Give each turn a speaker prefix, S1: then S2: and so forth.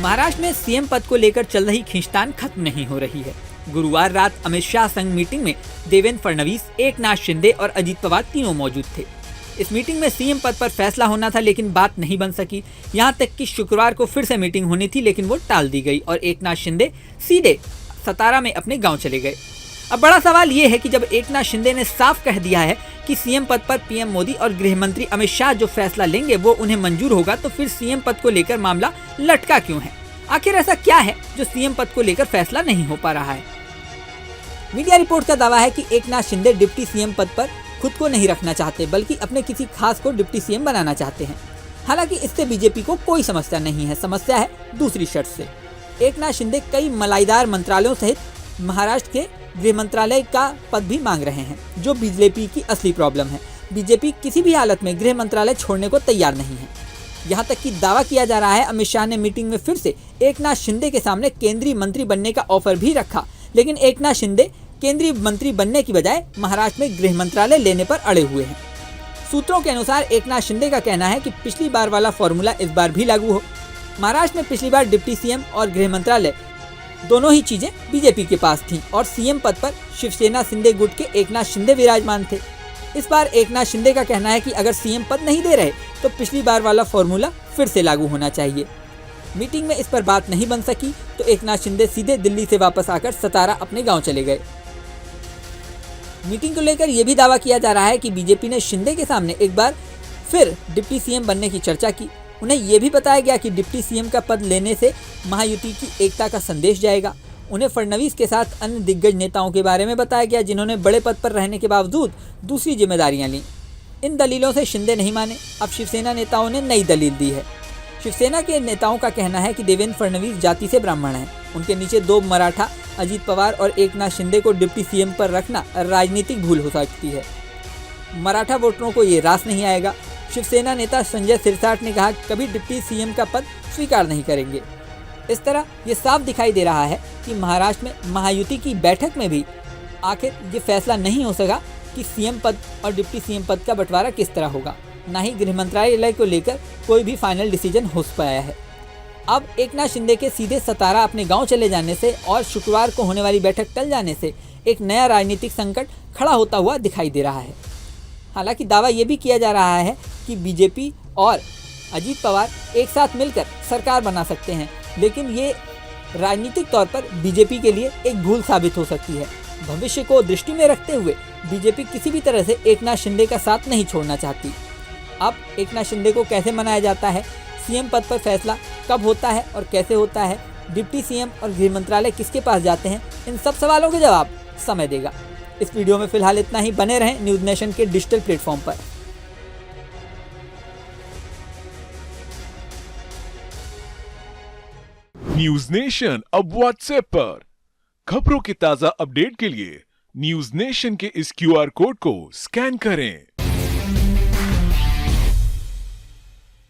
S1: महाराष्ट्र में सीएम पद को लेकर चल रही खींचतान खत्म नहीं हो रही है। गुरुवार रात अमित शाह संग मीटिंग में देवेंद्र फडणवीस, एकनाथ शिंदे और अजीत पवार तीनों मौजूद थे। इस मीटिंग में सीएम पद पर फैसला होना था, लेकिन बात नहीं बन सकी। यहां तक कि शुक्रवार को फिर से मीटिंग होनी थी, लेकिन वो टाल दी गई और एकनाथ शिंदे सीधे सतारा में अपने गांव चले गए। अब बड़ा सवाल ये है कि जब एकनाथ शिंदे ने साफ कह दिया है कि सीएम पद पर पीएम मोदी और गृह मंत्री अमित शाह जो फैसला लेंगे वो उन्हें मंजूर होगा, तो फिर सीएम पद को लेकर मामला लटका क्यों है? आखिर ऐसा क्या है जो सीएम पद को लेकर फैसला नहीं हो पा रहा है? मीडिया रिपोर्ट का दावा है कि एकनाथ शिंदे डिप्टी सीएम पद पर खुद को नहीं रखना चाहते, बल्कि अपने किसी खास को डिप्टी सीएम बनाना चाहते हैं। हालांकि इससे बीजेपी को कोई समस्या नहीं है, समस्या है दूसरी शर्त से। एकनाथ शिंदे कई मलाईदार मंत्रालयों सहित महाराष्ट्र के गृह मंत्रालय का पद भी मांग रहे हैं, जो बीजेपी की असली प्रॉब्लम है। बीजेपी किसी भी हालत में गृह मंत्रालय छोड़ने को तैयार नहीं है। यहाँ तक कि दावा किया जा रहा है अमित शाह ने मीटिंग में फिर से एकनाथ शिंदे के सामने केंद्रीय मंत्री बनने का ऑफर भी रखा, लेकिन एकनाथ शिंदे केंद्रीय मंत्री बनने की बजाय महाराष्ट्र में गृह मंत्रालय लेने पर अड़े हुए हैं। सूत्रों के अनुसार एकनाथ शिंदे का कहना है कि पिछली बार वाला फॉर्मूला इस बार भी लागू हो। महाराष्ट्र में पिछली बार डिप्टी सीएम और गृह मंत्रालय दोनों ही चीजें बीजेपी के पास थीं और सीएम पद पर शिवसेना शिंदे गुट के एकनाथ शिंदे विराजमान थे। इस बार एकनाथ शिंदे का कहना है कि अगर सीएम पद नहीं दे रहे तो पिछली बार वाला फॉर्मूला फिर से लागू होना चाहिए। मीटिंग में इस पर बात नहीं बन सकी तो एकनाथ शिंदे सीधे दिल्ली से वापस आकर सतारा अपने गांव चले गए। मीटिंग को लेकर यह भी दावा किया जा रहा है कि बीजेपी ने शिंदे के सामने एक बार फिर डिप्टी सीएम बनने की चर्चा की। उन्हें यह भी बताया गया कि डिप्टी सीएम का पद लेने से महायुति की एकता का संदेश जाएगा। उन्हें फडणवीस के साथ अन्य दिग्गज नेताओं के बारे में बताया गया, जिन्होंने बड़े पद पर रहने के बावजूद दूसरी जिम्मेदारियां लीं। इन दलीलों से शिंदे नहीं माने। अब शिवसेना नेताओं ने नई दलील दी है। शिवसेना के नेताओं का कहना है कि देवेंद्र फडणवीस जाति से ब्राह्मण हैं। उनके नीचे दो मराठा अजीत पवार और एकनाथ शिंदे को डिप्टी सीएम पर रखना राजनीतिक भूल हो सकती है। मराठा वोटरों को ये रास नहीं आएगा। शिवसेना नेता संजय सिरसाट ने कहा कभी डिप्टी सीएम का पद स्वीकार नहीं करेंगे। इस तरह ये साफ दिखाई दे रहा है कि महाराष्ट्र में महायुति की बैठक में भी आखिर ये फैसला नहीं हो सका कि सीएम पद और डिप्टी सीएम पद का बंटवारा किस तरह होगा। ना ही गृह मंत्रालय को लेकर कोई भी फाइनल डिसीजन हो पाया है। अब एकनाथ शिंदे के सीधे सतारा अपने गांव चले जाने से और शुक्रवार को होने वाली बैठक टल जाने से एक नया राजनीतिक संकट खड़ा होता हुआ दिखाई दे रहा है। हालांकि दावा ये भी किया जा रहा है कि बीजेपी और अजीत पवार एक साथ मिलकर सरकार बना सकते हैं, लेकिन ये राजनीतिक तौर पर बीजेपी के लिए एक भूल साबित हो सकती है। भविष्य को दृष्टि में रखते हुए बीजेपी किसी भी तरह से एकनाथ शिंदे का साथ नहीं छोड़ना चाहती। अब एकनाथ शिंदे को कैसे मनाया जाता है, सीएम पद पर फैसला कब होता है और कैसे होता है, डिप्टी सीएम और गृह मंत्रालय किसके पास जाते हैं, इन सब सवालों के जवाब समय देगा। इस वीडियो में फिलहाल इतना ही। बने रहें न्यूज़ नेशन के डिजिटल प्लेटफॉर्म पर।
S2: न्यूज नेशन अब व्हाट्सएप पर खबरों के ताजा अपडेट के लिए न्यूज नेशन के इस QR कोड को स्कैन करें।